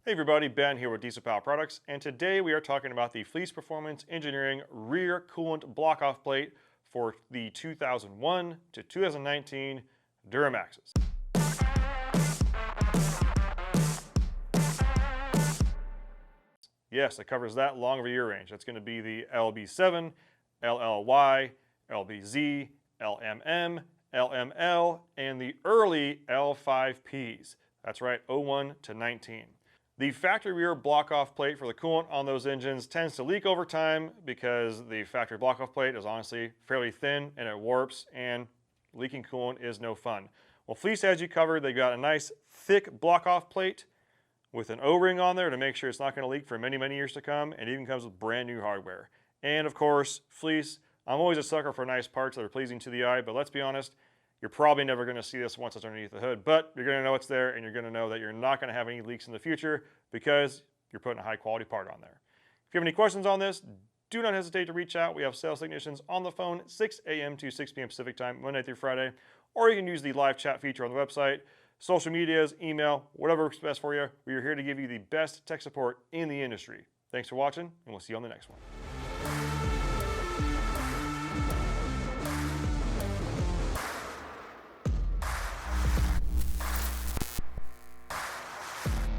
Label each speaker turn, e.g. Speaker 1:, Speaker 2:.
Speaker 1: Hey everybody, Ben here with Diesel Power Products, and today we are talking about the Fleece Performance Engineering rear coolant block-off plate for the 2001 to 2019 DURAMAXes. Yes, it covers that long of a year range. That's going to be the LB7, LLY, LBZ, LMM, LML, and the early L5Ps. That's right, 01 to 19. The factory rear block-off plate for the coolant on those engines tends to leak over time because the factory block-off plate is honestly fairly thin and it warps, and leaking coolant is no fun. Well, Fleece has you covered. They've got a nice thick block-off plate with an O-ring on there to make sure it's not going to leak for many, many years to come, and it even comes with brand new hardware. And of course, Fleece, I'm always a sucker for nice parts that are pleasing to the eye, but let's be honest, you're probably never going to see this once it's underneath the hood, but you're going to know it's there, and you're going to know that you're not going to have any leaks in the future because you're putting a high quality part on there. If you have any questions on this, do not hesitate to reach out. We have sales technicians on the phone 6 a.m. to 6 p.m. Pacific time, Monday through Friday, or you can use the live chat feature on the website, social medias, email, whatever works best for you. We are here to give you the best tech support in the industry. Thanks for watching, and we'll see you on the next one.